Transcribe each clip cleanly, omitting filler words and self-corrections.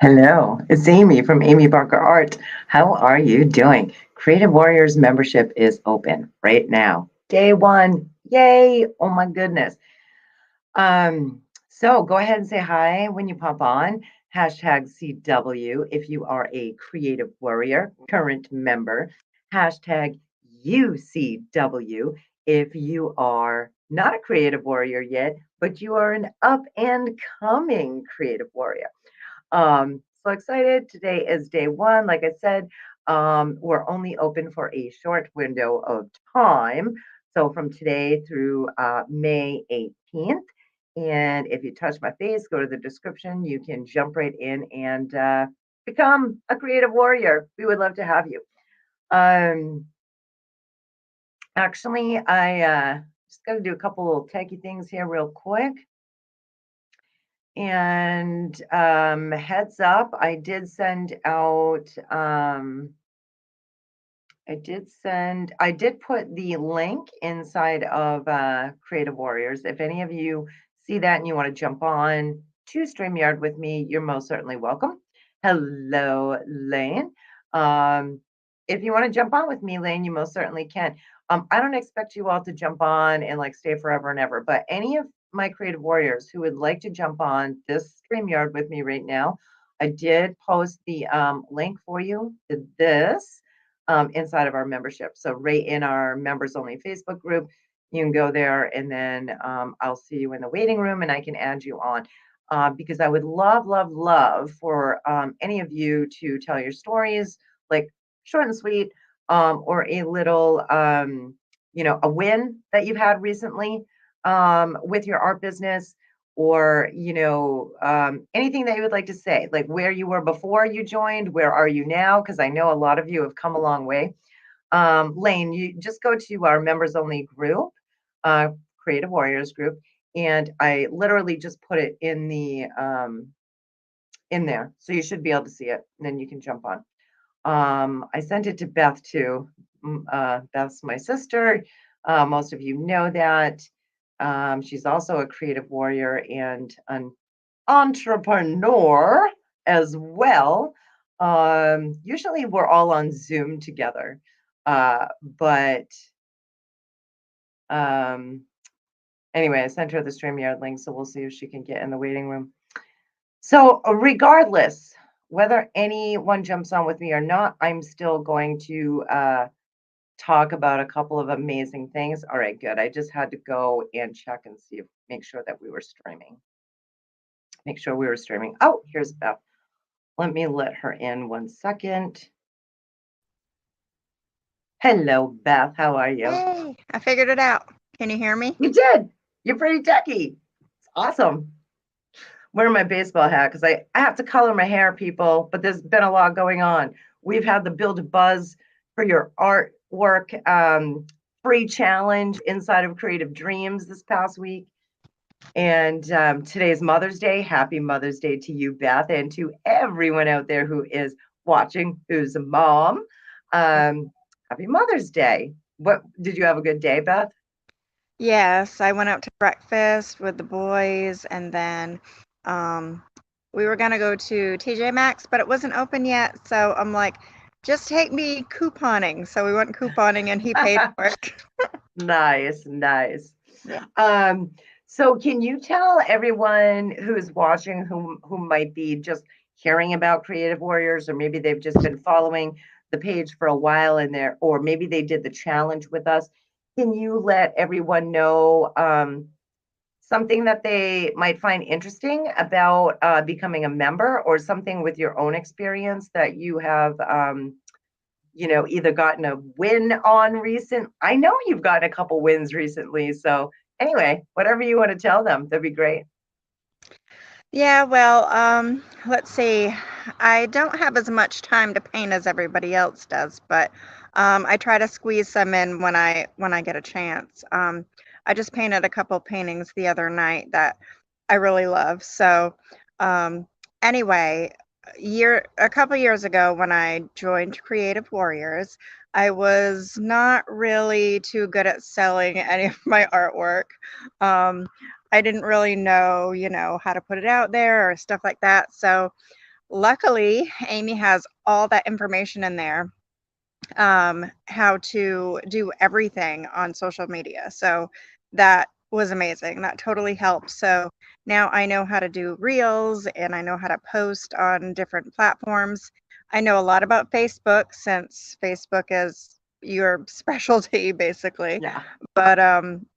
Hello, it's Amy from Amy Barker Art. How are you doing? Creative Warriors membership is open right now. Day one. Yay! Oh my goodness. So go ahead and say hi when you pop on. Hashtag CW if you are a creative warrior, current member. Hashtag UCW if you are not a creative warrior yet, but you are an up and coming creative warrior. So excited. Today is day one. Like I said, we're only open for a short window of time. So from today through May 18th. And if you touch my face, go to the description, you can jump right in and become a creative warrior. We would love to have you. Um, Actually, I just got to do a couple little techy things here real quick. And heads up, I did put the link inside of Creative Warriors. If any of you see that and you want to jump on to StreamYard with me, you're most certainly welcome. Hello, Lane. Um, if you want to jump on with me, Lane, you most certainly can. I don't expect you all to jump on and like stay forever and ever, but any of my creative warriors who would like to jump on this StreamYard with me right now, I did post the link for you to this inside of our membership. So right in our members only Facebook group, you can go there and then I'll see you in the waiting room and I can add you on. Because I would love, love, love for any of you to tell your stories, like short and sweet, or a little, a win that you've had recently with your art business, or anything that you would like to say, like where you were before you joined, where are you now, because I know a lot of you have come a long way. Lane, you just go to our members only group, Creative Warriors group, and I literally just put it in there, so you should be able to see it, and then you can jump on. I sent it to Beth too. Beth's my sister. Most of you know that. She's also a creative warrior and an entrepreneur as well. Usually we're all on Zoom together, but um, anyway, I sent her the StreamYard link, so we'll see if she can get in the waiting room. So, regardless whether anyone jumps on with me or not, I'm still going to talk about a couple of amazing things. All right, good. I just had to go and check and see make sure that we were streaming. Make sure we were streaming. Oh, here's Beth. Let me let her in 1 second. Hello, Beth. How are you? Hey, I figured it out. Can you hear me? You did. You're pretty techy. It's awesome. Wearing my baseball hat because I have to color my hair, people, but there's been a lot going on. We've had the Build a Buzz for your artwork free challenge inside of Creative Dreams this past week. And today's Mother's Day. Happy Mother's Day to you, Beth, and to everyone out there who is watching, who's a mom. Happy Mother's Day. What did you have a good day, Beth? Yes, I went out to breakfast with the boys, and then we were gonna go to TJ Maxx, but it wasn't open yet. So I'm like, just take me couponing. So we went couponing, and he paid for it. Nice, nice. Yeah. Um, so can you tell everyone who's watching who might be just hearing about Creative Warriors, or maybe they've just been following the page for a while and there, or maybe they did the challenge with us. Can you let everyone know something that they might find interesting about becoming a member, or something with your own experience that you have either gotten a win on recent. I know you've gotten a couple wins recently. So anyway, whatever you want to tell them, that'd be great. Yeah, well, let's see. I don't have as much time to paint as everybody else does, but I try to squeeze some in when I get a chance. I just painted a couple paintings the other night that I really love. So, um, anyway, a couple years ago when I joined Creative Warriors, I was not really too good at selling any of my artwork. Um, I didn't really know, how to put it out there or stuff like that. So luckily, Amy has all that information in there, how to do everything on social media. So that was amazing. That totally helped. So now I know how to do reels and I know how to post on different platforms. I know a lot about Facebook since Facebook is your specialty basically. Yeah. But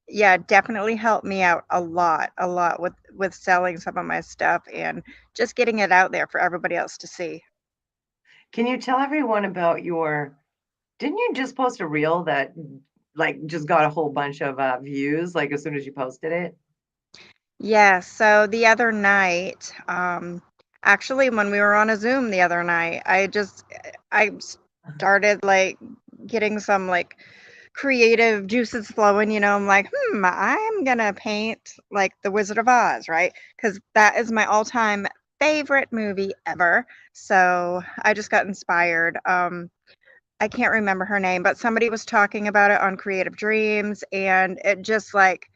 yeah, definitely helped me out a lot with selling some of my stuff and just getting it out there for everybody else to see. Can you tell everyone about your didn't you just post a reel that like just got a whole bunch of views like as soon as you posted it? Yeah, so the other night, actually when we were on a Zoom the other night, I started like getting some like creative juices flowing, you know. I'm like, I'm gonna paint like The Wizard of Oz, right? Because that is my all-time favorite movie ever. So I just got inspired. I can't remember her name, but somebody was talking about it on Creative Dreams, and it just like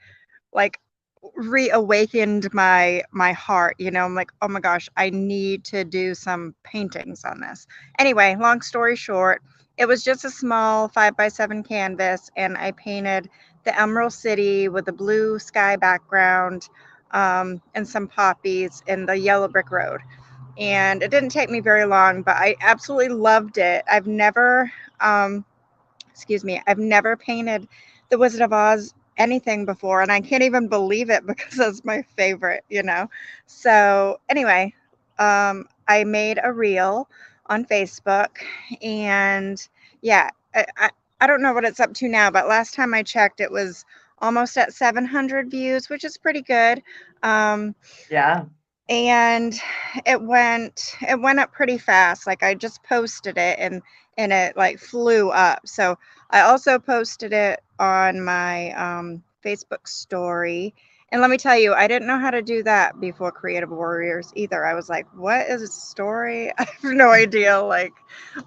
reawakened my heart, you know. I'm like, oh my gosh, I need to do some paintings on this. Anyway, long story short, it was just a small 5x7 canvas, and I painted the Emerald City with a blue sky background, and some poppies in the yellow brick road. And it didn't take me very long, but I absolutely loved it. Um I've never painted The Wizard of Oz anything before, and I can't even believe it because that's my favorite, you know. So anyway, I made a reel on Facebook, and yeah, I don't know what it's up to now, but last time I checked, it was almost at 700 views, which is pretty good. Um, Yeah. and it went up pretty fast. Like I just posted it, and it like flew up. So I also posted it on my Facebook story. And let me tell you, I didn't know how to do that before Creative Warriors either. I was like, what is a story? I have no idea, like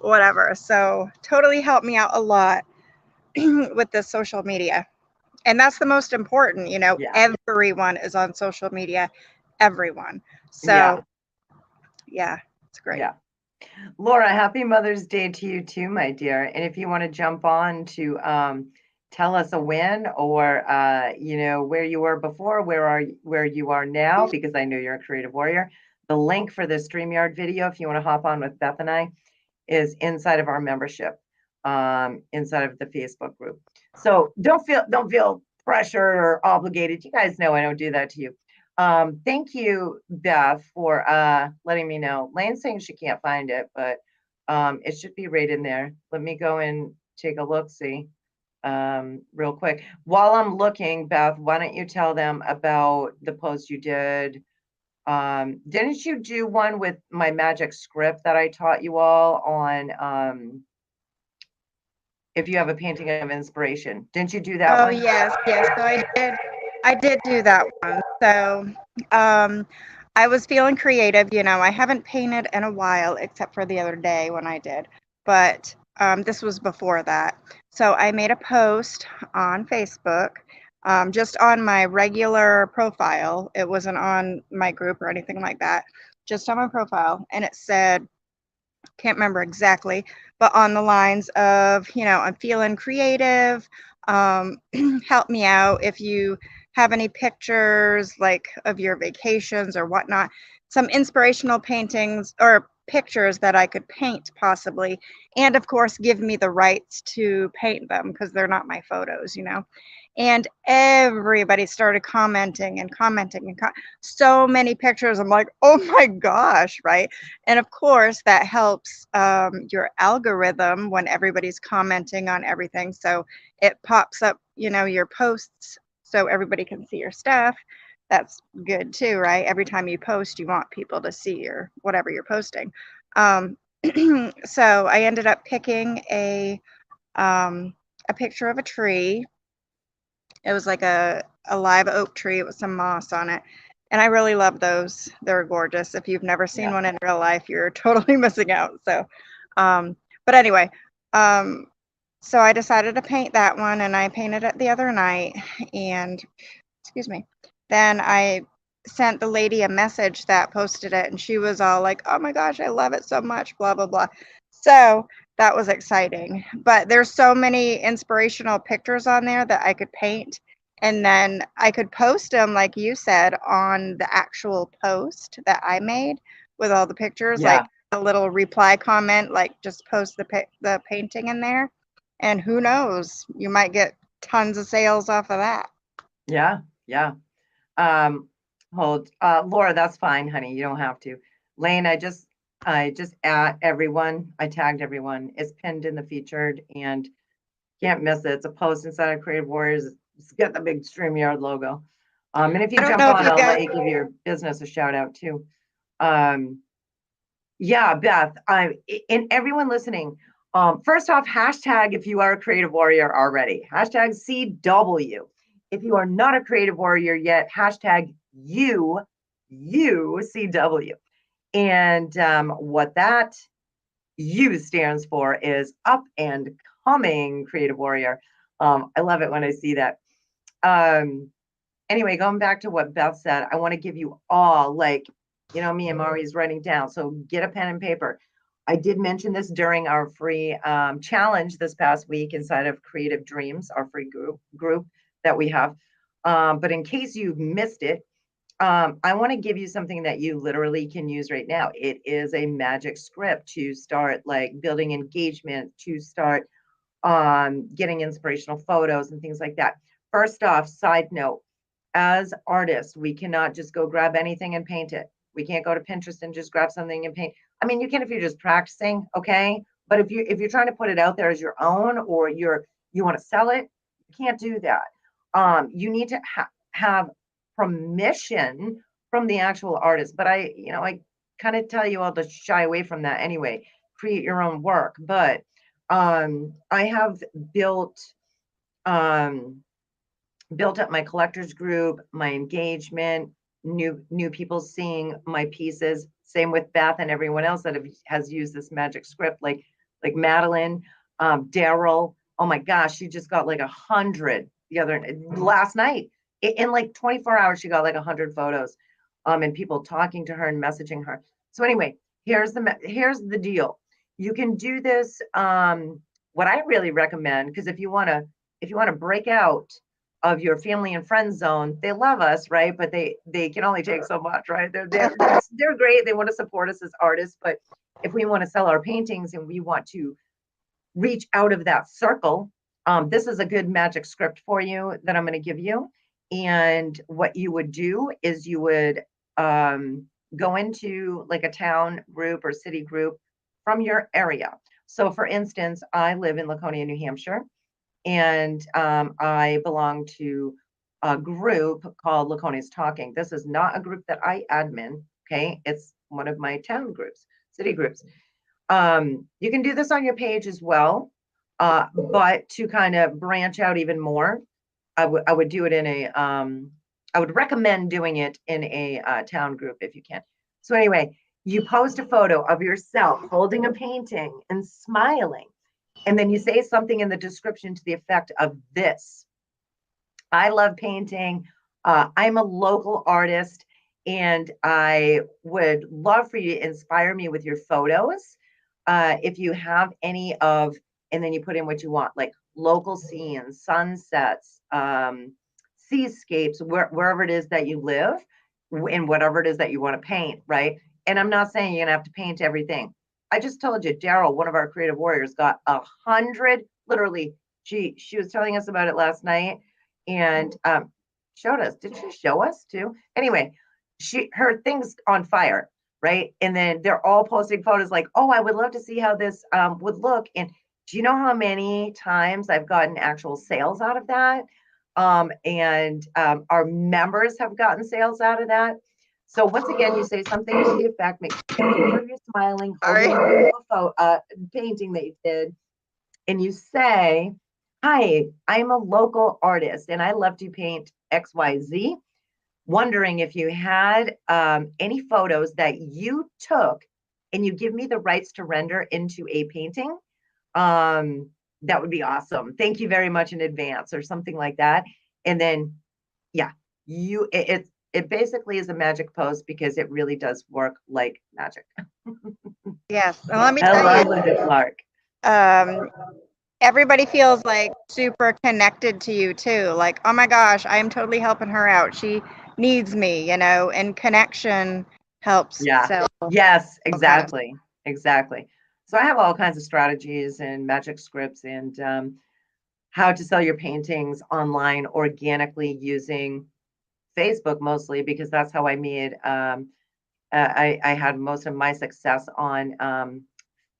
whatever. So totally helped me out a lot with the social media. And that's the most important, you know. Yeah. Everyone is on social media, everyone. So Yeah. yeah, it's great. Yeah. Laura, happy Mother's Day to you too, my dear. And if you want to jump on to tell us a win or where you were before, where you are now, because I know you're a creative warrior. The link for the StreamYard video, if you want to hop on with Beth and I, is inside of our membership, inside of the Facebook group. So don't feel pressure or obligated. You guys know I don't do that to you. Thank you, Beth, for letting me know. Lane's saying she can't find it, but it should be right in there. Let me go and take a look, see, real quick. While I'm looking, Beth, why don't you tell them about the post you did? Didn't you do one with my magic script that I taught you all on if you have a painting of inspiration? Didn't you do that Oh one? yes, yes. So I did do that one. So um I was feeling creative, you know. I haven't painted in a while except for the other day when I did. But this was before that. So I made a post on Facebook, just on my regular profile. It wasn't on my group or anything like that. Just on my profile, and it said, can't remember exactly, but on the lines of, you know, I'm feeling creative. Help me out if you have any pictures like of your vacations or whatnot, some inspirational paintings or pictures that I could paint possibly. And of course, give me the rights to paint them because they're not my photos, you know. And everybody started commenting and commenting and so many pictures. I'm like, oh my gosh, right? And of course, that helps your algorithm when everybody's commenting on everything. So it pops up, you know, your posts so everybody can see your stuff. That's good too, right? Every time you post, you want people to see your whatever you're posting. Um, so I ended up picking a picture of a tree. It was like a live oak tree with some moss on it. And I really love those. They're gorgeous. If you've never seen Yeah. one in real life, you're totally missing out. So, but anyway, um, so I decided to paint that one, and I painted it the other night. And excuse me. Then I sent the lady a message that posted it, and she was all like, "Oh my gosh, I love it so much," blah blah blah. So that was exciting. But there's so many inspirational pictures on there that I could paint, and then I could post them, like you said, on the actual post that I made with all the pictures, Yeah, like a little reply comment, like just post the painting in there, and who knows, you might get tons of sales off of that. yeah, yeah. Um, hold, Laura, that's fine, honey. You don't have to. Lane, I just at everyone. I tagged everyone. It's pinned in the featured and can't miss it. It's a post inside of Creative Warriors. It's got the big StreamYard logo. And if you I don't jump know if on, you I'll guys let you give your business a shout out too. Yeah, Beth, and everyone listening, first off, hashtag if you are a creative warrior already, hashtag CW. If you are not a creative warrior yet, hashtag CW. And what that U stands for is up and coming creative warrior. I love it when I see that. Um, anyway, going back to what Beth said, I want to give you all, like, me, I'm always writing down. So get a pen and paper. I did mention this during our free challenge this past week inside of Creative Dreams, our free group that we have. But in case you've missed it, I want to give you something that you literally can use right now. It is a magic script to start like building engagement, to start getting inspirational photos and things like that. First off, side note, as artists, we cannot just go grab anything and paint it. We can't go to Pinterest and just grab something and paint. I mean, you can if you're just practicing, okay? But if you're trying to put it out there as your own or you want to sell it, you can't do that. You need to have permission from the actual artist. But I kind of tell you all to shy away from that anyway. Create your own work. But I have built um, built up my collectors group, my engagement, new people seeing my pieces. Same with Beth and everyone else that has used this magic script, like Madeline, Daryl. Oh my gosh, she just got like 100 the other last night. In like 24 hours, she got like 100 photos, and people talking to her and messaging her. So anyway, here's the deal. You can do this. What I really recommend, because if you want to break out of your family and friends zone, they love us, right? But they can only take so much, right? They're great. They want to support us as artists, but if we want to sell our paintings and we want to reach out of that circle, this is a good magic script for you that I'm going to give you. And what you would do is you would go into like a town group or city group from your area. So, for instance, I live in Laconia, New Hampshire, and I belong to a group called Laconia's Talking. This is not a group that I admin, okay? It's one of my town groups, city groups. You can do this on your page as well, but to kind of branch out even more, I would do it in a I would recommend doing it in a town group if you can. So anyway, you post a photo of yourself holding a painting and smiling, and then you say something in the description to the effect of this: I love painting. I'm a local artist, and I would love for you to inspire me with your photos. If you have any of, and then you put in what you want, like local scenes, sunsets, seascapes, wherever it is that you live, and whatever it is that you want to paint, right? And I'm not saying you're gonna have to paint everything. I just told you, Daryl, one of our creative warriors, got 100. Literally, she was telling us about it last night, and showed us. Did she show us too? Anyway, her thing's on fire, right? And then they're all posting photos like, oh, I would love to see how this would look. And do you know how many times I've gotten actual sales out of that? And our members have gotten sales out of that. So once again, you say something to the effect, make sure you're smiling, holding a photo, painting that you did, and you say, hi, I'm a local artist and I love to paint XYZ. Wondering if you had any photos that you took and you give me the rights to render into a painting. That would be awesome. Thank you very much in advance, or something like that. And then, yeah, it's it basically is a magic post because it really does work like magic. Yes. And let me tell Hello, you, Linda Clark. um, everybody feels like super connected to you too. Like, oh my gosh, I am totally helping her out. She needs me, and connection helps Yeah. sell Yes, all kind of. exactly. Exactly. So I have all kinds of strategies and magic scripts and how to sell your paintings online organically using Facebook mostly because that's how I made I had most of my success on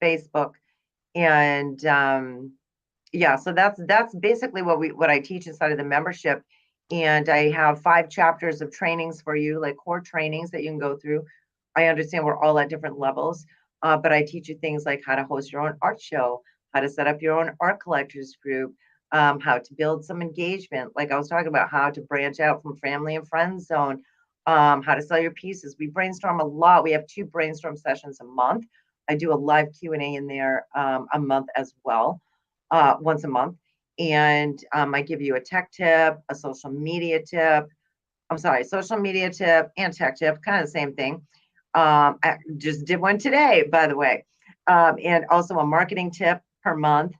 Facebook and yeah, so that's basically what I teach inside of the membership. And I have 5 chapters of trainings for you, like core trainings that you can go through. I understand we're all at different levels, but I teach you things like how to host your own art show, how to set up your own art collectors group, how to build some engagement. Like I was talking about, how to branch out from family and friends zone, how to sell your pieces. We brainstorm a lot. We have 2 brainstorm sessions a month. I do a live Q&A in there a month as well, once a month. And I give you a tech tip, a social media tip. I'm sorry, social media tip and tech tip, kind of the same thing. I just did one today, by the way, and also a marketing tip per month.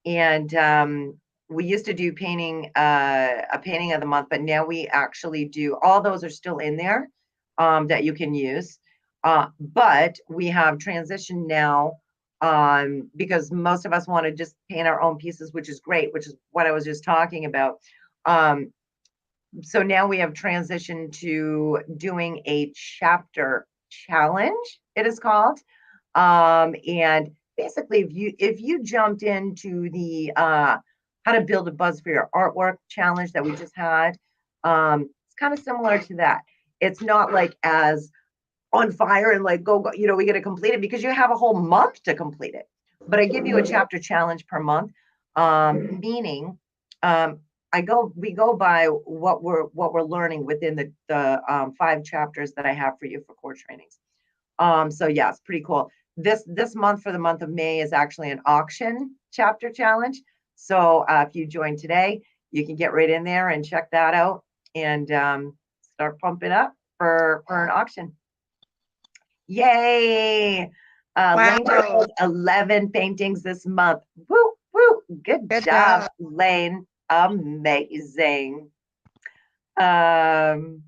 And we used to do painting, a painting of the month, but now we actually do, all those are still in there that you can use. But we have transitioned now because most of us want to just paint our own pieces, which is great, which is what I was just talking about. Um, so now we have transitioned to doing a chapter challenge, it is called. And basically, if you jumped into the how to build a buzz for your artwork challenge that we just had, it's kind of similar to that. It's not like as on fire and like go, we get to complete it because you have a whole month to complete it. But I give you a chapter challenge per month, meaning um, we go by what we're learning within the 5 chapters that I have for you for core trainings. So yeah, it's pretty cool. This month, for the month of May, is actually an auction chapter challenge. So if you join today, you can get right in there and check that out and start pumping up for an auction. Yay! Lane just Wow. sold 11 paintings this month. Woo, woo. Good Good job, job. Lane. Amazing. Um,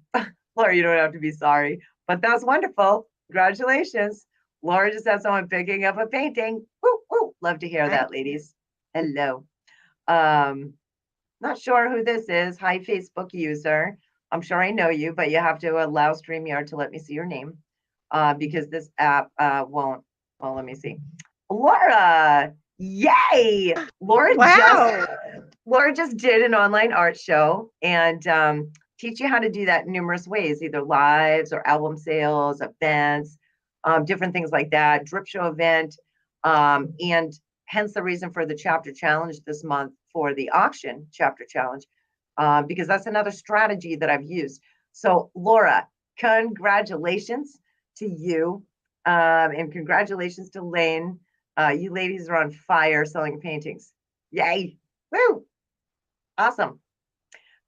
Laura, you don't have to be sorry, but that was wonderful. Congratulations. Laura just had someone picking up a painting. Woo, woo. Love to hear Nice. that, ladies. Hello. Um, Not sure who this is. Hi, Facebook user. I'm sure I know you, but you have to allow StreamYard to let me see your name because this app won't. Well, let me see. Laura, yay! Wow. Laura just did an online art show and teach you how to do that in numerous ways, either lives or album sales, events, different things like that, drip show event, and hence the reason for the chapter challenge this month for the auction chapter challenge, because that's another strategy that I've used. So Laura, congratulations to you, and congratulations to Lane. You ladies are on fire selling paintings. Yay! Woo! Awesome.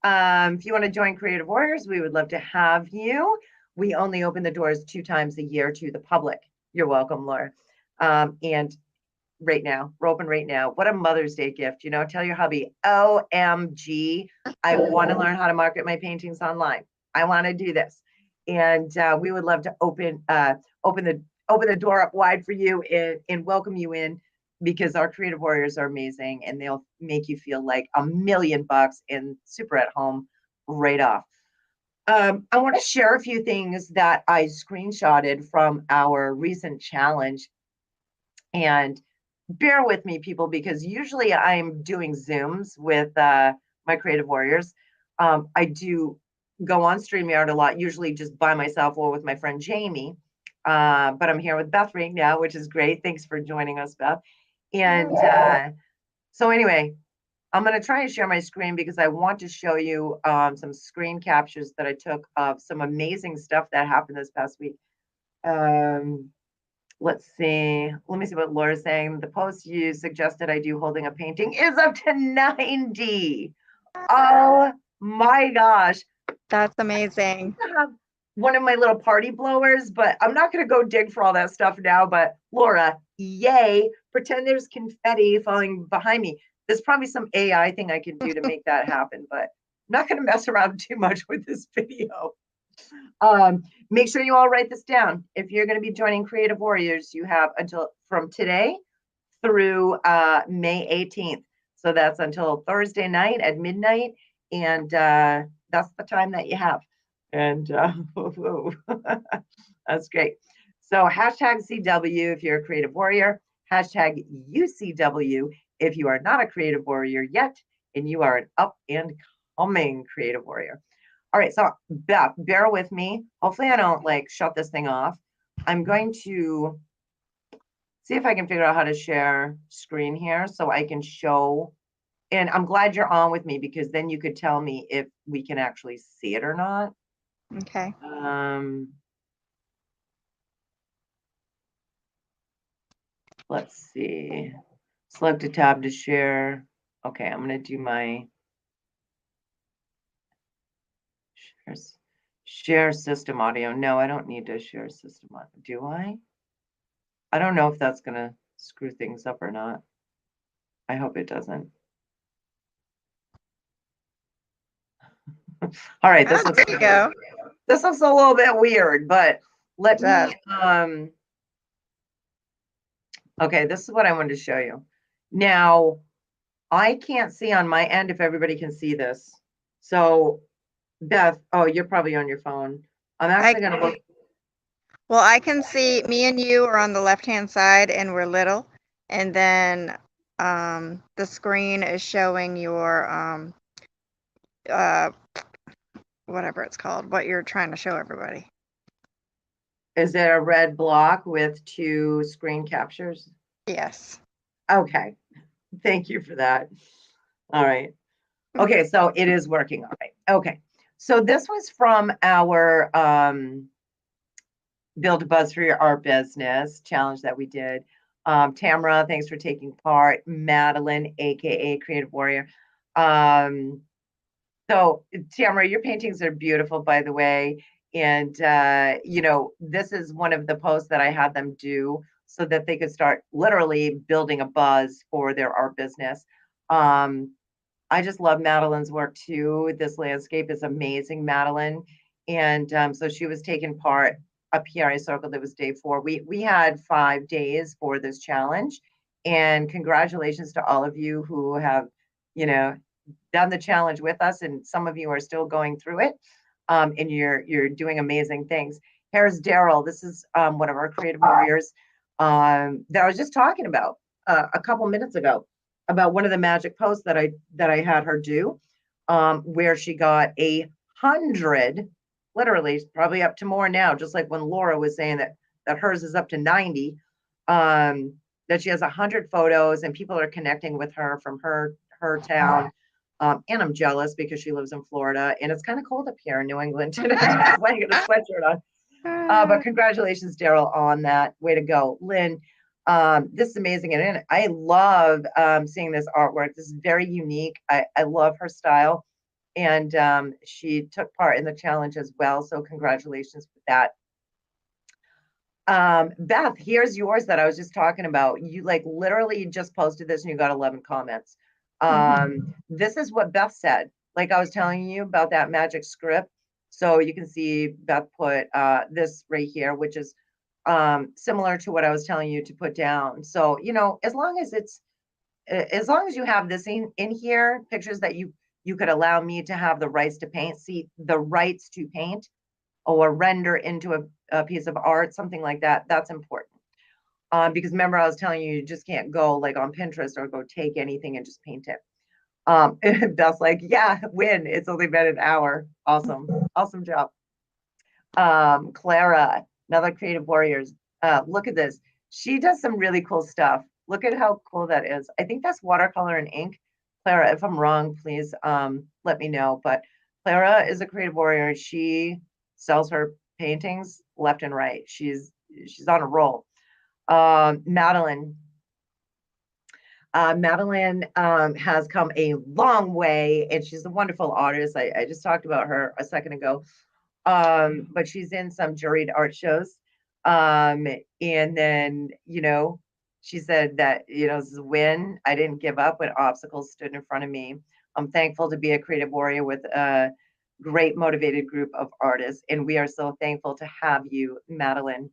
If you want to join Creative Warriors, we would love to have you. We only open the doors 2 times a year to the public. You're welcome, Laura. And right now, we're open right now. What a Mother's Day gift. Tell your hubby, OMG, I want to learn how to market my paintings online. I want to do this. And we would love to open the door up wide for you and welcome you in, because our creative warriors are amazing and they'll make you feel like $1,000,000 and super at home right off. I want to share a few things that I screenshotted from our recent challenge. And bear with me, people, because usually I'm doing Zooms with my creative warriors. I do go on StreamYard a lot, usually just by myself or with my friend Jamie. But I'm here with Beth right now, which is great. Thanks for joining us, Beth. And so anyway, I'm going to try and share my screen because I want to show you some screen captures that I took of some amazing stuff that happened this past week. Let's see. Let me see what Laura's saying. The post you suggested I do holding a painting is up to 90. Oh my gosh. That's amazing. I have one of my little party blowers, but I'm not going to go dig for all that stuff now. But Laura, yay, pretend there's confetti falling behind me. There's probably some AI thing I can do to make that happen, but I'm not going to mess around too much with this video. Make sure you all write this down. If you're going to be joining Creative Warriors, you have until from today through May 18th. So that's until Thursday night at midnight. And that's the time that you have. And that's great. So hashtag CW if you're a creative warrior, hashtag UCW if you are not a creative warrior yet, and you are an up and coming creative warrior. All right, so Beth, bear with me. Hopefully I don't like shut this thing off. I'm going to see if I can figure out how to share screen here so I can show. And I'm glad you're on with me because then you could tell me if we can actually see it or not. Okay. Let's see. Select a tab to share. Okay, I'm going to do my share system audio. No, I don't need to share system audio. Do I? I don't know if that's going to screw things up or not. I hope it doesn't. All right, this looks there you go. This looks a little bit weird, but let me okay, this is what I wanted to show you. Now, I can't see on my end if everybody can see this. So, Beth, oh, you're probably on your phone. I'm actually going to look. Well, I can see me and you are on the left-hand side and we're little. And then the screen is showing your whatever it's called, what you're trying to show everybody. Is there a red block with 2 screen captures? Yes. Okay. Thank you for that. All right. Okay, so it is working. All right. Okay. So this was from our Build a Buzz for Your Art Business challenge that we did. Tamara, thanks for taking part. Madeline, aka Creative Warrior. So Tamara, your paintings are beautiful, by the way. And you know, this is one of the posts that I had them do so that they could start literally building a buzz for their art business. I just love Madeline's work too. This landscape is amazing, Madeline. And so she was taking part a PRA circle that was day 4. We had 5 days for this challenge, and congratulations to all of you who have, you know, done the challenge with us, and some of you are still going through it, and you're doing amazing things. Here's Daryl. This is one of our creative warriors that I was just talking about a couple minutes ago about one of the magic posts that I had her do, where she got 100, literally probably up to more now, just like when Laura was saying that hers is up to 90, that she has 100 photos and people are connecting with her from her town. And I'm jealous because she lives in Florida and it's kind of cold up here in New England today. That's why I got a sweatshirt on. But congratulations, Daryl, on that. Way to go. Lynn, this is amazing. And I love seeing this artwork. This is very unique. I love her style. And she took part in the challenge as well. So congratulations with that. Beth, here's yours that I was just talking about. You like literally just posted this and you got 11 comments. This is what Beth said. Like I was telling you about that magic script. So you can see Beth put this right here, which is similar to what I was telling you to put down. So, you know, as long as you have this in here, pictures that you could allow me to have the rights to paint, or render into a piece of art, something like that, that's important. Because remember, I was telling you, you just can't go like on Pinterest or go take anything and just paint it. Beth's like, yeah, win. It's only been an hour. Awesome. Awesome job. Clara, another creative warriors. Look at this. She does some really cool stuff. Look at how cool that is. I think that's watercolor and ink. Clara, if I'm wrong, please let me know. But Clara is a creative warrior. She sells her paintings left and right. She's on a roll. Madeline, Madeline has come a long way, and she's a wonderful artist. I just talked about her a second ago. But she's in some juried art shows. And then, she said that, this is a win. I didn't give up when obstacles stood in front of me. I'm thankful to be a creative warrior with a great motivated group of artists. And we are so thankful to have you, Madeline.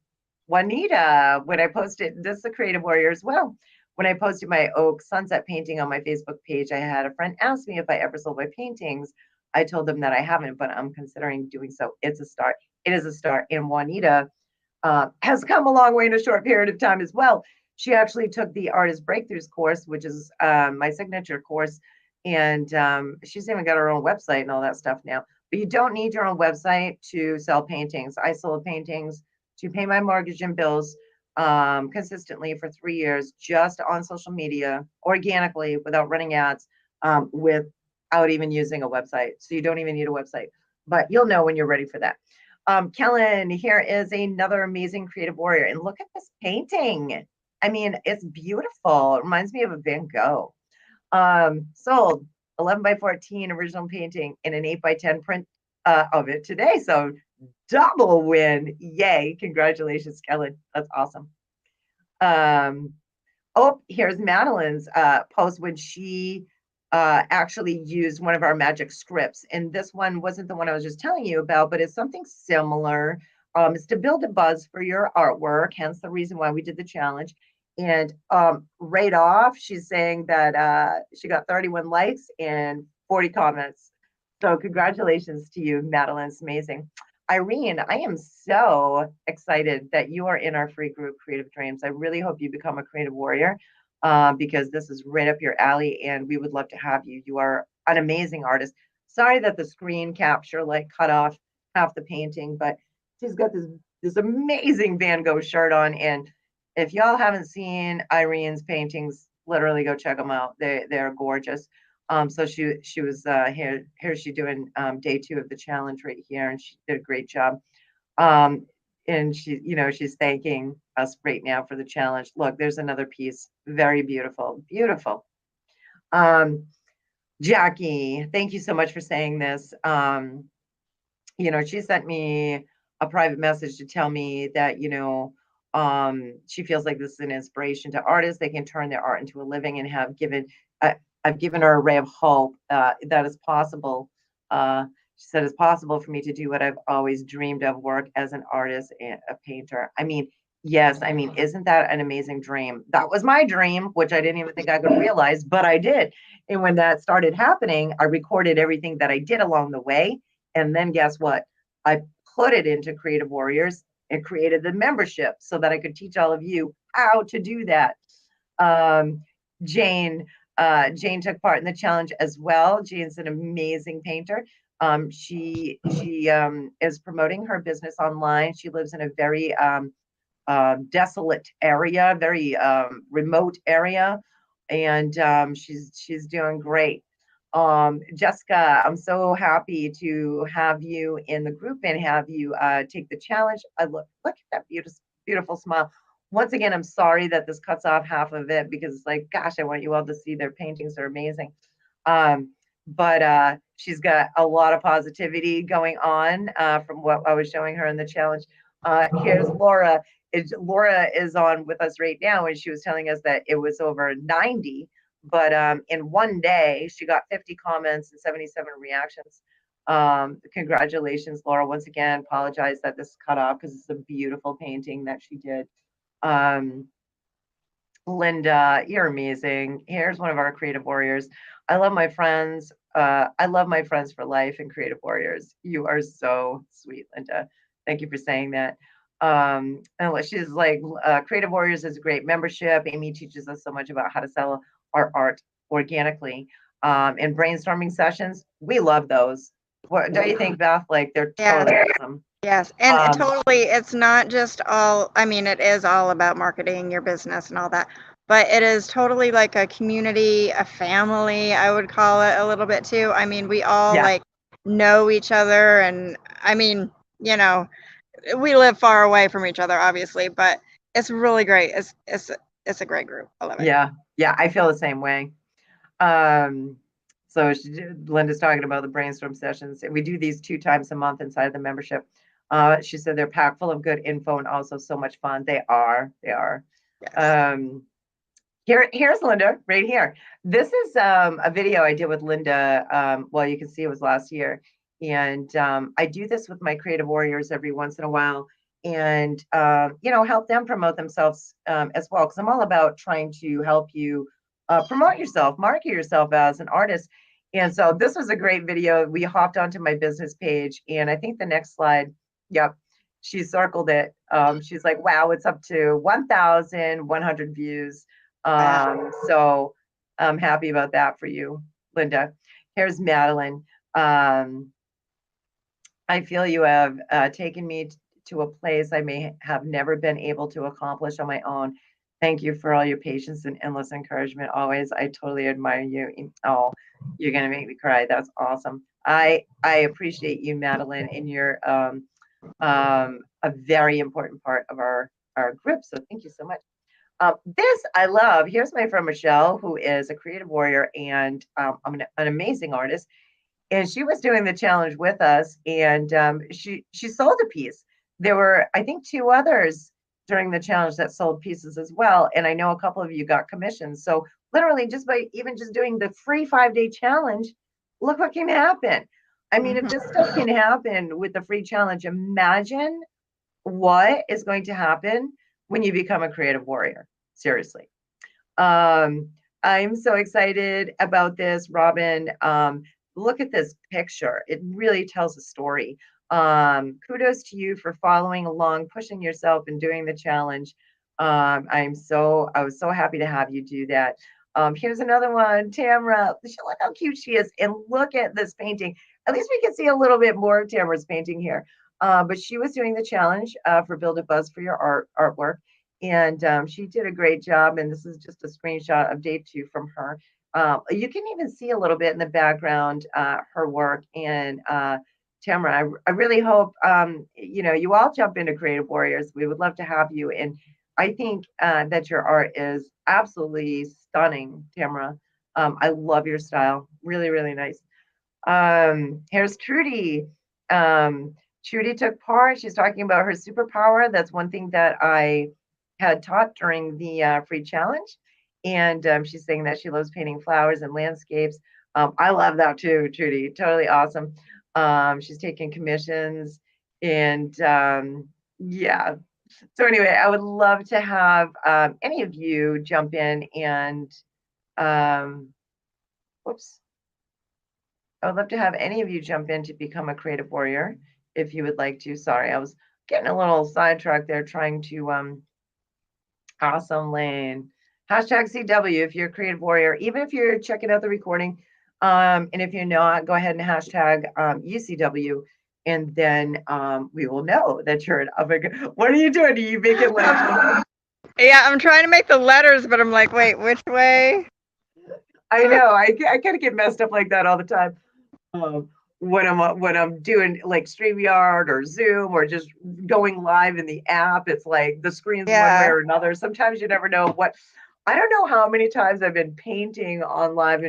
Juanita, when I posted this, is a creative warrior as well. When I posted my oak sunset painting on my Facebook page, I had a friend ask me if I ever sold my paintings. I told them that I haven't, but I'm considering doing so. It's a start. It is a start. And Juanita has come a long way in a short period of time as well. She actually took the Artist Breakthroughs course, which is my signature course. And she's even got her own website and all that stuff now. But you don't need your own website to sell paintings. I sold paintings to pay my mortgage and bills consistently for 3 years, just on social media, organically, without running ads, without even using a website. So you don't even need a website, but you'll know when you're ready for that. Kellen, here is another amazing creative warrior. And look at this painting. I mean, it's beautiful. It reminds me of a Van Gogh. Sold 11 by 14 original painting in an 8 by 10 print of it today. So double win. Yay. Congratulations, Kellen. That's awesome. Oh, here's Madeline's post when she actually used one of our magic scripts. And this one wasn't the one I was just telling you about, but it's something similar. It's to build a buzz for your artwork, hence the reason why we did the challenge. And right off, she's saying that she got 31 likes and 40 comments. So congratulations to you, Madeline. It's amazing. Irene, I am so excited that you are in our free group, Creative Dreams. I really hope you become a creative warrior because this is right up your alley and we would love to have you. You are an amazing artist. Sorry that the screen capture cut off half the painting, but she's got this amazing Van Gogh shirt on. And if y'all haven't seen Irene's paintings, literally go check them out. They're gorgeous. So she was here's she doing day 2 of the challenge right here, and she did a great job. And she's thanking us right now for the challenge. Look, there's another piece, very beautiful, beautiful. Jackie, thank you so much for saying this. She sent me a private message to tell me that she feels like this is an inspiration to artists. They can turn their art into a living and I've given her a ray of hope that is possible. She said it's possible for me to do what I've always dreamed of, work as an artist and a painter. I mean, yes, I mean, isn't that an amazing dream? That was my dream, which I didn't even think I could realize, but I did. And when that started happening, I recorded everything that I did along the way. And then guess what? I put it into Creative Warriors and created the membership so that I could teach all of you how to do that. Jane took part in the challenge as well. Jane's an amazing painter. She is promoting her business online. She lives in a very desolate area, very remote area, and she's doing great. Jessica, I'm so happy to have you in the group and have you take the challenge. Look at that beautiful smile. Once again, I'm sorry that this cuts off half of it because it's like, gosh, I want you all to see their paintings. They're amazing. But she's got a lot of positivity going on from what I was showing her in the challenge. Here's Laura. Laura is on with us right now, and she was telling us that it was over 90. But in one day, she got 50 comments and 77 reactions. Congratulations, Laura. Once again, apologize that this is cut off because it's a beautiful painting that she did. Linda, you're amazing. Here's one of our creative warriors. I love my friends. I love my friends for life and creative warriors. You are so sweet, Linda. Thank you for saying that. And she's like, Creative Warriors is a great membership. Amy teaches us so much about how to sell our art organically. And brainstorming sessions, we love those. What don't you think, Beth? Like they're totally awesome. Yes, and totally, it's not just all, I mean, it is all about marketing your business and all that, but it is totally like a community, a family, I would call it a little bit too. I mean, we all like know each other, and I mean, we live far away from each other, obviously, but it's really great. It's it's a great group. I love it. Yeah. Yeah. I feel the same way. Um, so Linda's talking about the brainstorm sessions. We do these 2 times a month inside of the membership. She said they're packed full of good info and also so much fun. They are. They are. Yes. Here's Linda right here. This is a video I did with Linda. Well, you can see it was last year. And I do this with my creative warriors every once in a while and, help them promote themselves as well. Because I'm all about trying to help you promote yourself, market yourself as an artist. And so this was a great video. We hopped onto my business page. And I think the next slide, yep, she circled it. She's like, wow, it's up to 1,100 views. So I'm happy about that for you, Linda. Here's Madeline. I feel you have taken me to a place I may have never been able to accomplish on my own. Thank you for all your patience and endless encouragement always. I totally admire you. Oh, you're gonna make me cry. That's awesome. I appreciate you, Madeline, and you're a very important part of our group. So thank you so much. This I love. Here's my friend Michelle, who is a creative warrior and an amazing artist. And she was doing the challenge with us, and she sold a piece. There were, I think, 2 others during the challenge that sold pieces as well. And I know a couple of you got commissions. So literally, just by even just doing the free 5-day challenge, look what can happen. I mean, if this stuff can happen with the free challenge, imagine what is going to happen when you become a creative warrior. Seriously. I'm so excited about this, Robin. Look at this picture. It really tells a story. Kudos to you for following along, pushing yourself and doing the challenge. I was so happy to have you do that. Here's another one, Tamara. Look how cute she is. And look at this painting. At least we can see a little bit more of Tamara's painting here. But she was doing the challenge for Build a Buzz for Your artwork. And she did a great job. And this is just a screenshot of day 2 from her. You can even see a little bit in the background her work. And Tamara, I really hope you all jump into Creative Warriors. We would love to have you. And I think that your art is absolutely stunning, Tamara. I love your style. Really, really nice. Here's Trudy. Trudy took part. She's talking about her superpower. That's one thing that I had taught during the free challenge. And she's saying that she loves painting flowers and landscapes. I love that too, Trudy. Totally awesome. She's taking commissions and yeah. So anyway, I would love to have any of you jump in and whoops. I would love to have any of you jump in to become a creative warrior if you would like to. Sorry, I was getting a little sidetracked there trying to awesome, Lane. Hashtag CW if you're a creative warrior, even if you're checking out the recording. And if you're not, go ahead and hashtag UCW, and then we will know that you're a big. What are you doing? Are you making letters? Yeah, I'm trying to make the letters, but I'm like, wait, which way? I know. I kind of get messed up like that all the time. When I'm doing like StreamYard or Zoom or just going live in the app, it's like the screen's one way or another. Sometimes you never know what. I don't know how many times I've been painting on live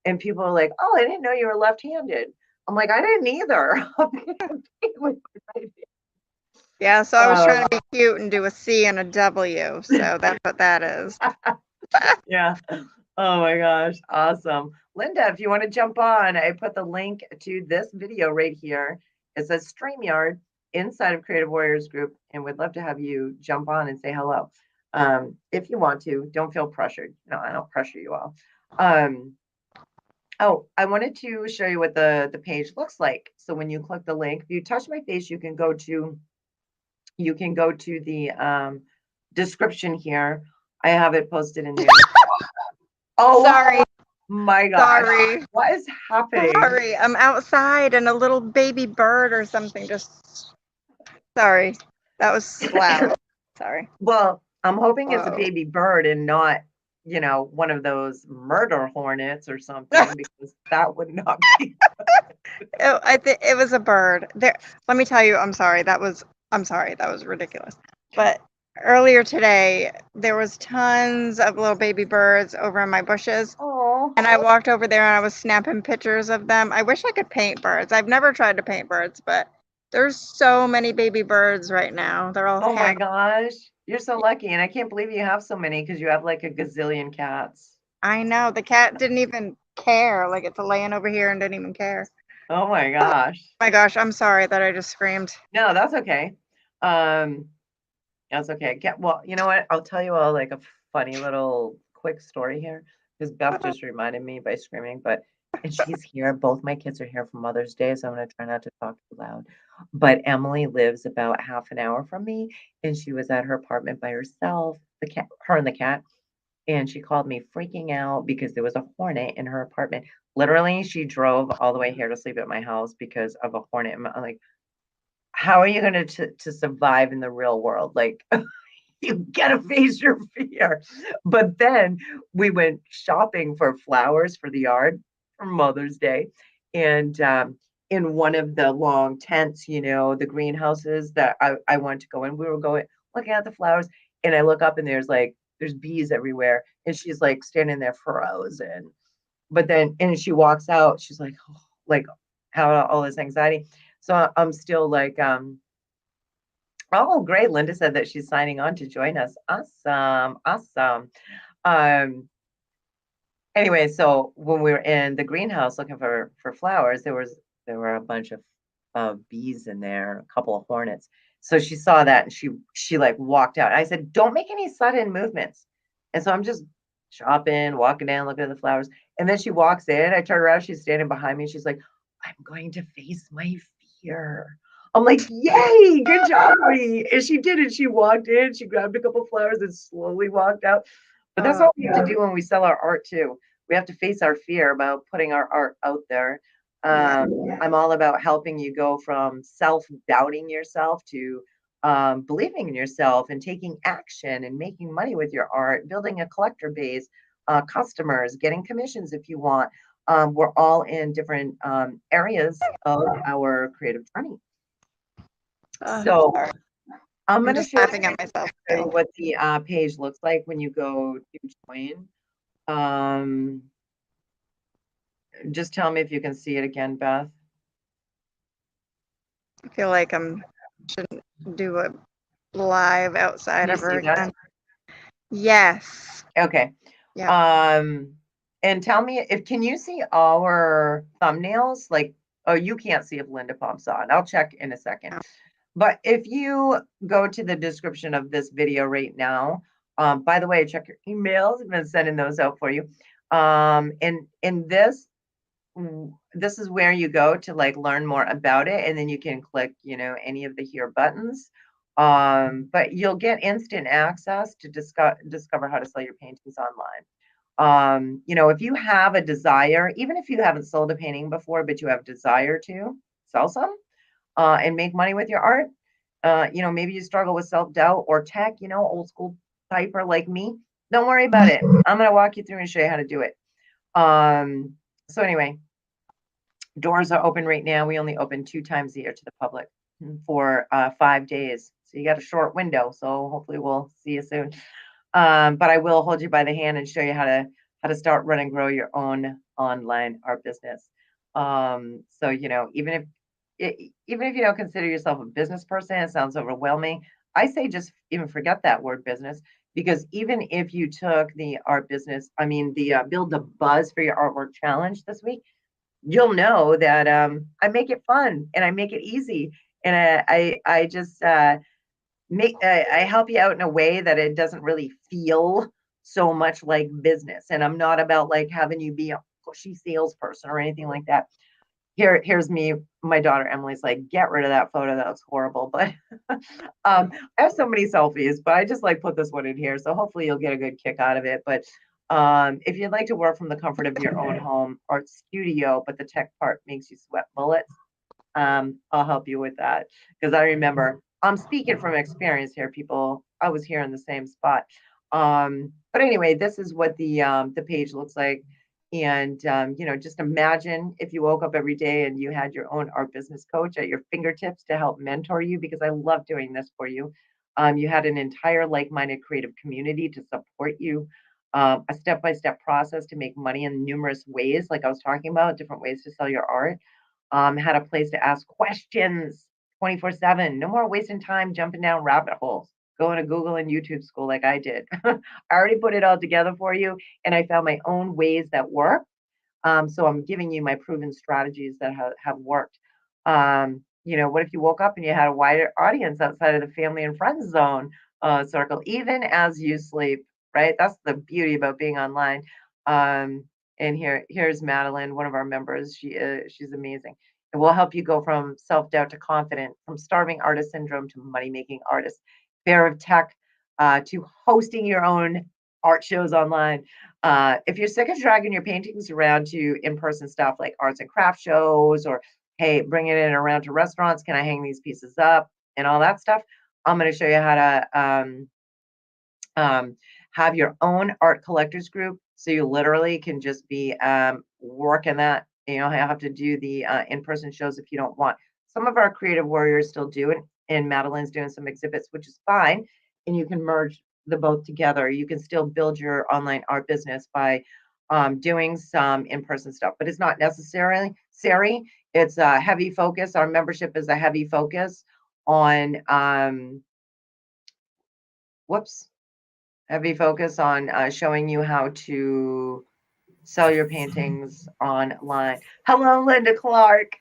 and people are like, "Oh, I didn't know you were left-handed." I'm like, "I didn't either." Yeah, so I was trying to be cute and do a C and a W. So that's what that is. Yeah. Oh my gosh. Awesome. Linda, if you want to jump on, I put the link to this video right here. It says StreamYard inside of Creative Warriors Group, and we'd love to have you jump on and say hello. If you want to, don't feel pressured. No, I don't pressure you all. Oh, I wanted to show you what the page looks like. So when you click the link, if you touch my face, you can go to the description here. I have it posted in there. Oh, sorry. My God. Sorry. What is happening? Sorry, I'm outside and a little baby bird or something just. Sorry, that was loud. Sorry. Well, I'm hoping it's a baby bird and not, one of those murder hornets or something, because that would not be. I think it was a bird. There. Let me tell you, I'm sorry. That was ridiculous. But earlier today, there was tons of little baby birds over in my bushes. Oh, And I walked over there and I was snapping pictures of them. I wish I could paint birds. I've never tried to paint birds, but there's so many baby birds right now. They're all oh my happy. gosh. You're so lucky. And I can't believe you have so many because you have like a gazillion cats. I know. The cat didn't even care. Like it's laying over here and didn't even care. Oh my gosh. My gosh, I'm sorry that I just screamed. No, that's okay. Um, that's okay. Well, you know what? I'll tell you all like a funny little quick story here because Beth just reminded me by screaming, and she's here. Both my kids are here for Mother's Day, so I'm gonna try not to talk too loud. But Emily lives about half an hour from me, and she was at her apartment by herself, her and the cat, and she called me freaking out because there was a hornet in her apartment. Literally, she drove all the way here to sleep at my house because of a hornet. I'm like, how are you going to survive in the real world? Like, you gotta face your fear. But then we went shopping for flowers for the yard for Mother's Day. And in one of the long tents, the greenhouses that I wanted to go in, we were going looking at the flowers. And I look up and there's bees everywhere. And she's like standing there frozen. But then, and she walks out, she's like, oh, like, how all this anxiety. So I'm still like, oh, great. Linda said that she's signing on to join us. Awesome. Awesome. Um, anyway, so when we were in the greenhouse looking for flowers, there were a bunch of bees in there, a couple of hornets. So she saw that and she like walked out. I said, don't make any sudden movements. And so I'm just shopping, walking down, looking at the flowers. And then she walks in. I turn around, she's standing behind me. She's like, I'm going to face my fear. I'm like, yay, good job, Bree. And she did it. She walked in, she grabbed a couple flowers and slowly walked out. But that's Oh, what we have to do when we sell our art too. We have to face our fear about putting our art out there. yeah. I'm all about helping you go from self-doubting yourself to believing in yourself and taking action and making money with your art, building a collector base, customers, getting commissions if you want. We're all in different areas of our creative journey. So Sorry. I'm I'm going to just share laughing at myself too. what the page looks like when you go to join. Um, just tell me if you can see it again, Beth. I feel like I'm shouldn't do a live outside Can you ever see that? again. Yes. Okay. Yeah. And tell me if can you see our thumbnails? Like, oh, you can't see if Linda pops on. I'll check in a second. But if you go to the description of this video right now, by the way, check your emails. I've been sending those out for you. And in this is where you go to like learn more about it, and then you can click, any of the here buttons. But you'll get instant access to discover how to sell your paintings online. If you have a desire, even if you haven't sold a painting before, but you have desire to sell some and make money with your art, maybe you struggle with self-doubt or tech, old school typer like me, don't worry about it. I'm going to walk you through and show you how to do it. So anyway, doors are open right now. We only open 2 times a year to the public for 5 days. So you got a short window. So hopefully we'll see you soon. But I will hold you by the hand and show you how to start, run, and grow your own online art business. So even if you don't consider yourself a business person, it sounds overwhelming. I say just even forget that word business, because even if you took the art business, I mean the build a buzz for your artwork challenge this week, you'll know that I make it fun and I make it easy, and I just I help you out in a way that it doesn't really feel so much like business. And I'm not about like having you be a pushy salesperson or anything like that. Here's me. My daughter Emily's like, get rid of that photo. That was horrible. But I have so many selfies, but I just like put this one in here. So hopefully you'll get a good kick out of it. But if you'd like to work from the comfort of your own home art studio, but the tech part makes you sweat bullets, I'll help you with that. Because I remember, I'm speaking from experience here, people. I was here in the same spot. But anyway, this is what the page looks like. And just imagine if you woke up every day and you had your own art business coach at your fingertips to help mentor you, because I love doing this for you. You had an entire like-minded creative community to support you, a step-by-step process to make money in numerous ways, like I was talking about, different ways to sell your art. Had a place to ask questions 24/7. No more wasting time jumping down rabbit holes, going to Google and YouTube school like I did. I already put it all together for you, and I found my own ways that work. So I'm giving you my proven strategies that have worked. What if you woke up and you had a wider audience outside of the family and friends zone circle, even as you sleep, right? That's the beauty about being online. Um, and here's Madeline, one of our members. She's amazing. It will help you go from self-doubt to confident, from starving artist syndrome to money-making artist, fear of tech to hosting your own art shows online. If you're sick of dragging your paintings around to in-person stuff like arts and craft shows, or hey, bringing it around to restaurants, can I hang these pieces up and all that stuff? I'm going to show you how to have your own art collectors group. So you literally can just be working that. You don't have to do the in-person shows if you don't want. Some of our creative warriors still do it, and Madeline's doing some exhibits, which is fine. And you can merge the both together. You can still build your online art business by doing some in-person stuff, but it's not necessarily Sari. It's a heavy focus. Our membership is a heavy focus on heavy focus on showing you how to sell your paintings online. Hello, Linda Clark.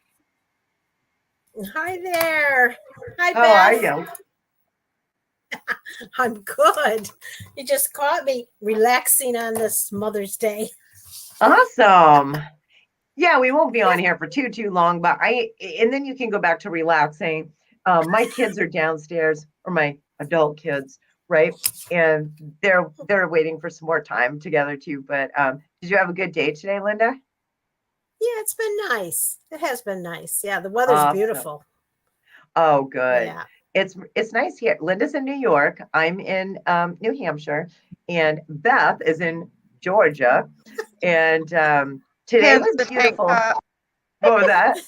Hi there. Hi, How are Beth. you? I'm good. You just caught me relaxing on this Mother's Day. Awesome. Yeah, we won't be on here for too long, but and then you can go back to relaxing. My kids are downstairs, or my adult kids, right? And they're waiting for some more time together too. But did you have a good day today, Linda? Yeah, it's been nice. It has been nice. Yeah, the weather's Awesome. beautiful. Oh, good. Yeah. It's nice here. Linda's in New York. I'm in New Hampshire, and Beth is in Georgia. And today Hence was the tank beautiful. top. What was that?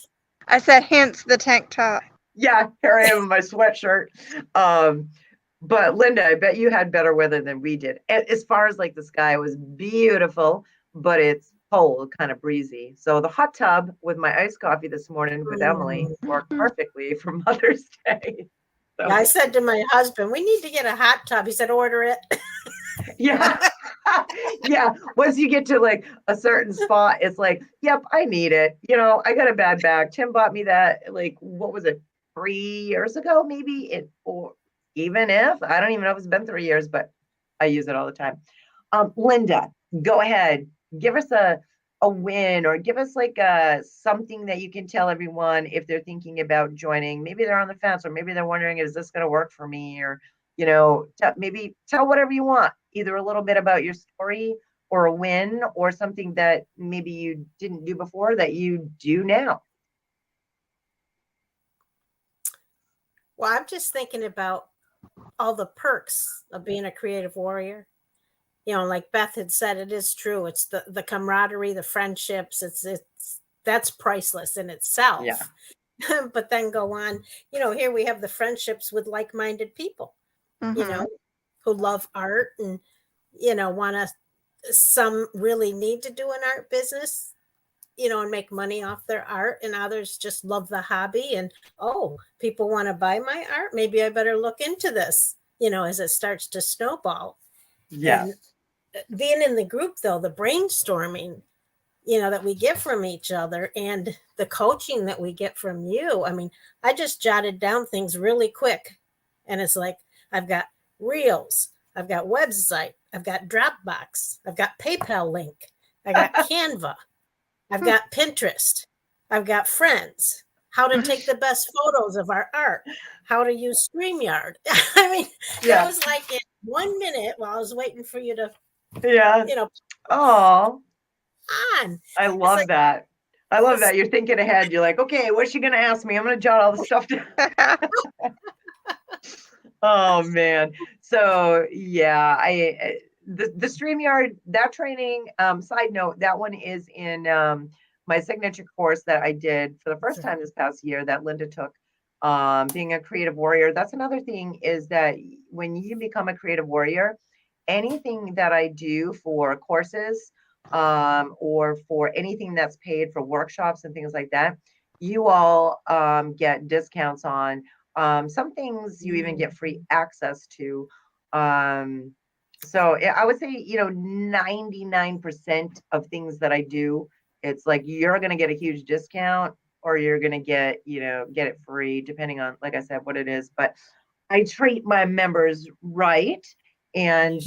I said, hence the tank top. Yeah, here I am in my sweatshirt. But Linda, I bet you had better weather than we did. As far as like the sky was beautiful, but it's cold, kind of breezy. So the hot tub with my iced coffee this morning with Emily worked perfectly for Mother's Day. So, Yeah, I said to my husband, we need to get a hot tub. He said, order it. yeah. Yeah. Once you get to like a certain spot, it's like, yep, I need it. I got a bad back. Tim bought me that, like, what was it, 3 years ago, maybe? Or even if, I don't even know if it's been 3 years, but I use it all the time. Linda, go ahead. Give us a win, or give us like something that you can tell everyone if they're thinking about joining. Maybe they're on the fence, or maybe they're wondering, is this going to work for me? Or, maybe tell whatever you want, either a little bit about your story, or a win, or something that maybe you didn't do before that you do now. Well, I'm just thinking about all the perks of being a creative warrior. Like Beth had said, it is true. It's the camaraderie, the friendships. It's that's priceless in itself. Yeah. But then go on, here we have the friendships with like-minded people, who love art and, want to, some really need to do an art business, and make money off their art, and others just love the hobby. And, people want to buy my art. Maybe I better look into this, as it starts to snowball. Yeah. And being in the group, though, the brainstorming, that we get from each other, and the coaching that we get from you. I mean, I just jotted down things really quick, and it's like, I've got Reels, I've got website, I've got Dropbox, I've got PayPal link, I got Canva, I've got Pinterest, I've got Friends, how to take the best photos of our art, how to use StreamYard. I mean, Yeah. It was like in 1 minute while I was waiting for you to, Yeah. Oh, on. I love that. I love that. You're thinking ahead. You're like, okay, what's she going to ask me? I'm going to jot all the stuff down. Oh, man. So, yeah, the StreamYard, that training, side note, that one is in my signature course that I did for the first time this past year that Linda took. being a creative warrior. That's another thing, is that when you become a creative warrior, anything that I do for courses, or for anything that's paid for workshops and things like that, you all get discounts on. Some things you even get free access to. So I would say, 99% of things that I do, it's like you're going to get a huge discount, or you're going to get it free, depending on, like I said, what it is. But I treat my members right. And,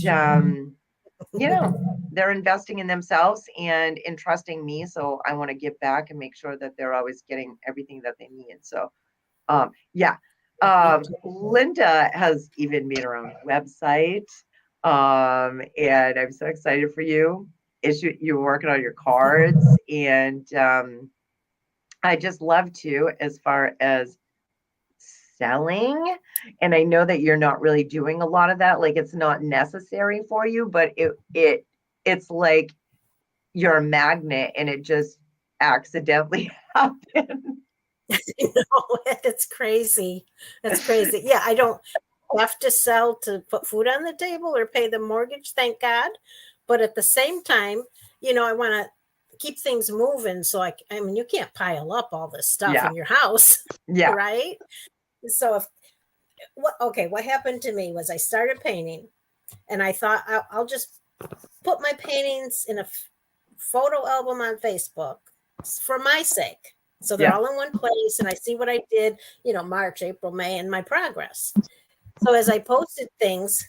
they're investing in themselves and in trusting me. So I want to give back and make sure that they're always getting everything that they need. So, yeah. Linda has even made her own website. And I'm so excited for you. You're working on your cards, and I just love to, as far as selling. And I know that you're not really doing a lot of that. Like, it's not necessary for you, but it's like you're a magnet, and it just accidentally happened. It's crazy. It's crazy. Yeah, I don't have to sell to put food on the table or pay the mortgage, thank God. But at the same time, I want to keep things moving. So I mean, you can't pile up all this stuff Yeah. in your house, Yeah. right? So what happened to me was I started painting, and I thought I'll just put my paintings in a photo album on Facebook for my sake. So they're all in one place, and I see what I did, March, April, May, and my progress. So as I posted things,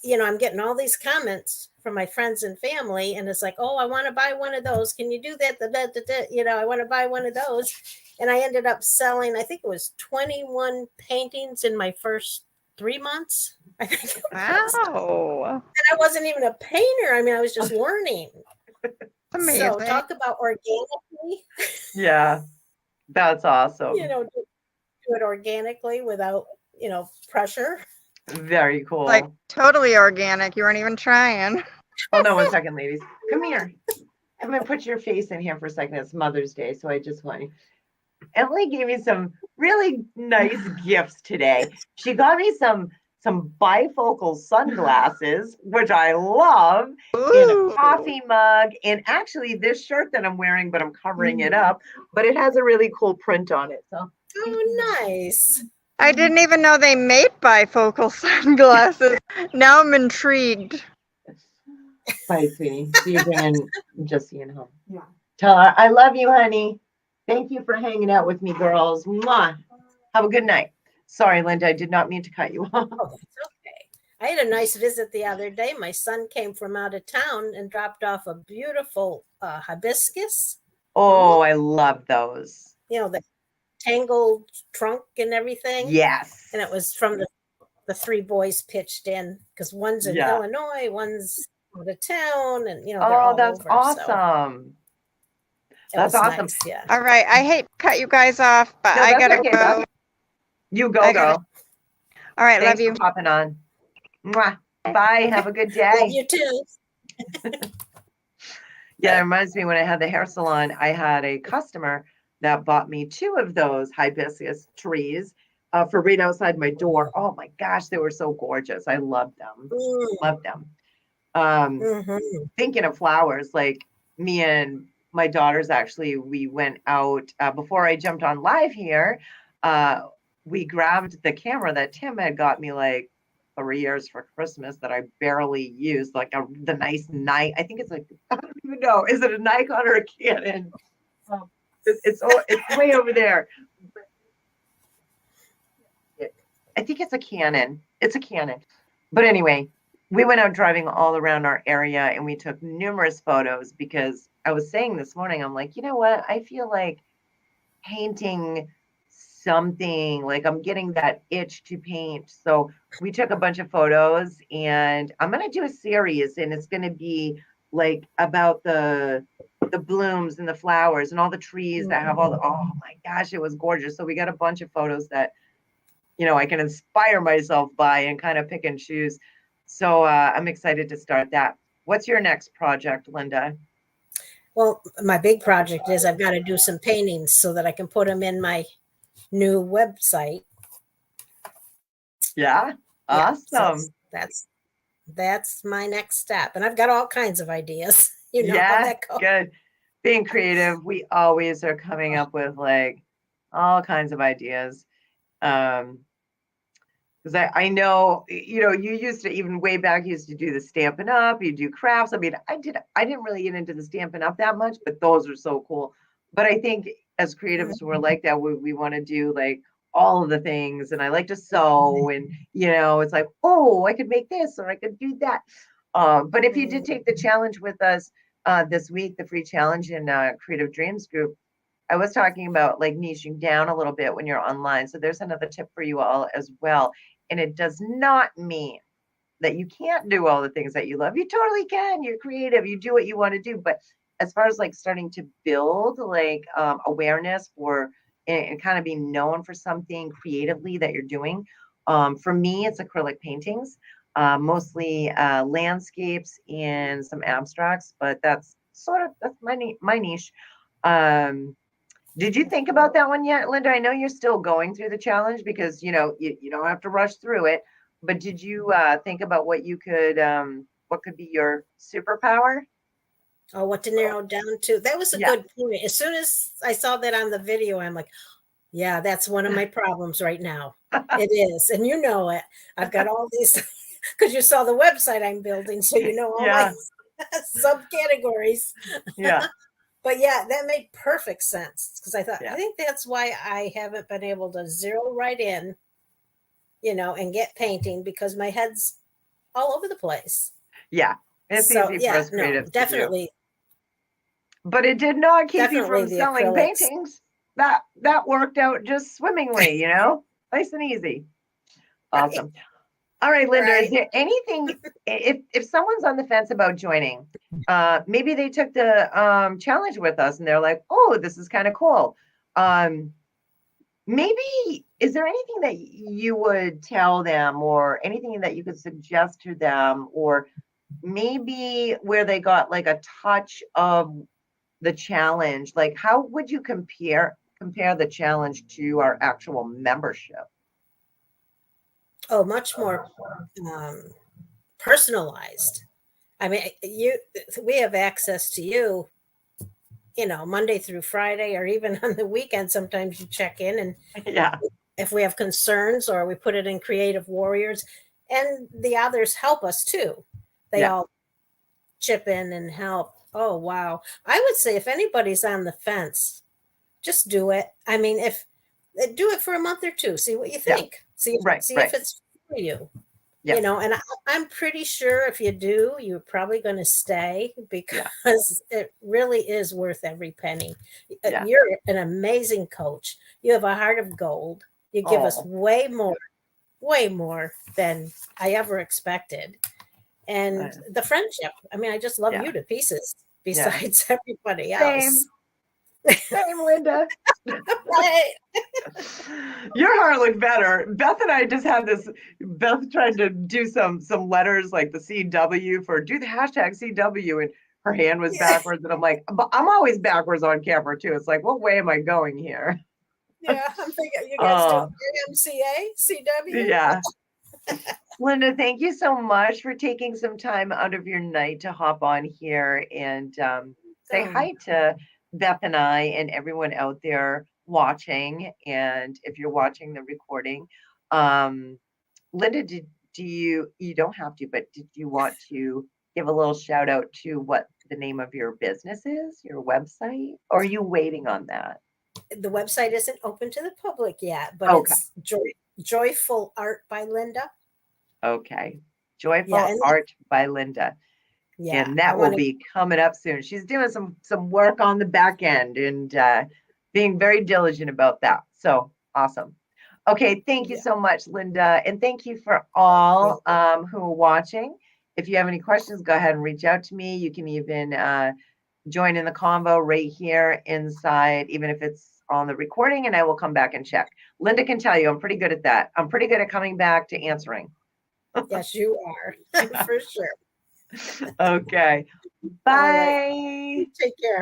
I'm getting all these comments from my friends and family, and it's like, oh, I want to buy one of those. Can you do that? I want to buy one of those. And I ended up selling, I think it was 21 paintings in my first 3 months. I think. Wow. And I wasn't even a painter. I mean, I was just learning. Amazing. So talk about organically. Yeah. That's awesome. Do it organically without, pressure. Very cool. Like totally organic. You weren't even trying. Hold on 1 second, ladies. Come here. I'm going to put your face in here for a second. It's Mother's Day, so I just want you. Emily gave me some really nice gifts today. She got me some bifocal sunglasses, which I love, in a coffee mug, and actually this shirt that I'm wearing, but I'm covering it up, but it has a really cool print on it. So, oh, nice. I didn't even know they made bifocal sunglasses. Now I'm intrigued. Bye, sweetie. See you again, just seeing home. Yeah. Tell her I love you, honey. Thank you for hanging out with me, girls. Mwah. Have a good night. Sorry, Linda, I did not mean to cut you off. Oh, that's okay. I had a nice visit the other day. My son came from out of town and dropped off a beautiful hibiscus. Oh, I love those. The tangled trunk and everything. Yes. And it was from the 3 boys pitched in, because one's in Illinois, one's out of town, and they're all that's over, awesome. So that's awesome. Nice, yeah. All right. I hate to cut you guys off, but I gotta go. You go, girl. All right. Thanks love you. for popping on. Mwah. Bye. Have a good day. Love you too. Yeah, it reminds me, when I had the hair salon, I had a customer that bought me 2 of those hibiscus trees for right outside my door. Oh my gosh, they were so gorgeous. I loved them. Loved them. Thinking of flowers, like me and my daughters, actually, we went out before I jumped on live here. We grabbed the camera that Tim had got me like 3 years for Christmas that I barely used, like the nice night. I think it's like, I don't even know. Is it a Nikon or a Canon? It's way over there. I think it's a Canon. It's a Canon. But anyway, we went out driving all around our area, and we took numerous photos, because I was saying this morning, I'm like, you know what? I feel like painting something, like I'm getting that itch to paint. So we took a bunch of photos, and I'm going to do a series, and it's going to be like about the blooms and the flowers and all the trees that have all the, oh my gosh, it was gorgeous. So we got a bunch of photos that, I can inspire myself by and kind of pick and choose. So I'm excited to start that. What's your next project, Linda? Well, my big project is I've got to do some paintings so that I can put them in my new website. Yeah. Yeah, so Awesome. that's my next step. And I've got all kinds of ideas. You know how Yeah. that goes. Good. Being creative, we always are coming up with like all kinds of ideas. Because I know, you used to, even way back, you used to do the Stampin' Up, you do crafts. I mean, I didn't really get into the Stampin' Up that much, but those are so cool. But I think as creatives, we're like that. We want to do like all of the things. And I like to sew, and it's like, oh, I could make this or I could do that. But if you did take the challenge with us this week, the free challenge in Creative Dreams group, I was talking about like niching down a little bit when you're online. So there's another tip for you all as well. And it does not mean that you can't do all the things that you love. You totally can. You're creative. You do what you want to do. But as far as like starting to build like awareness for and kind of being known for something creatively that you're doing, for me, it's acrylic paintings, mostly landscapes and some abstracts. But that's my niche. Did you think about that one yet, Linda? I know you're still going through the challenge because you don't have to rush through it. But did you think about what could be your superpower? Oh, what to narrow down to. That was a Yeah. good point. As soon as I saw that on the video, I'm like, yeah, that's one of my problems right now. It is. And you know it. I've got all these, because you saw the website I'm building. So you know all Yeah. my subcategories. Yeah. But yeah, that made perfect sense because I thought, Yeah. I think that's why I haven't been able to zero right in, and get painting because my head's all over the place. Yeah. It's So easy for yeah, us no, creatives to do. definitely, But it did not keep you definitely from the selling acrylics. paintings. That worked out just swimmingly, nice and easy. Awesome. All right, Linda, is Right. there anything, if someone's on the fence about joining, maybe they took the challenge with us and they're like, oh, this is kind of cool. Maybe, is there anything that you would tell them or anything that you could suggest to them, or maybe where they got like a touch of the challenge? Like, how would you compare the challenge to our actual membership? Oh, much more personalized. I mean, we have access to you, Monday through Friday, or even on the weekend. Sometimes you check in, and Yeah. if we have concerns, or we put it in Creative Warriors, and the others help us too. They Yeah. all chip in and help. Oh, wow. I would say if anybody's on the fence, just do it. I mean, if do it for a month or two, see what you Yeah. think. See Right. if it's for you. Yeah. And I'm pretty sure if you do, you're probably going to stay because it really is worth every penny. Yeah. You're an amazing coach. You have a heart of gold. You give us way more than I ever expected. And the friendship. I mean, I just love you to pieces besides everybody else. Same, Linda. Right. Your heart looked better. Beth and I just had this. Beth tried to do some letters like the CW for do the hashtag CW, and her hand was backwards. And I'm like, but I'm always backwards on camera too. It's like, what way am I going here? Yeah, I'm thinking you guys do AMCA, CW. Yeah. Linda, thank you so much for taking some time out of your night to hop on here and say hi to Beth and I and everyone out there watching. And if you're watching the recording, Linda, do you don't have to, but did you want to give a little shout out to what the name of your business is, your website? Or are you waiting on that? The website isn't open to the public yet, but it's Joyful Art by Linda. Okay. Joyful Art by Linda. Yeah. And that will be coming up soon. She's doing some work on the back end and being very diligent about that. So awesome. Okay. Thank you so much, Linda. And thank you for all who are watching. If you have any questions, go ahead and reach out to me. You can even join in the convo right here inside, even if it's on the recording, and I will come back and check. Linda can tell you I'm pretty good at that. I'm pretty good at coming back to answering. Yes, you are. For sure. Okay. Bye. Take care.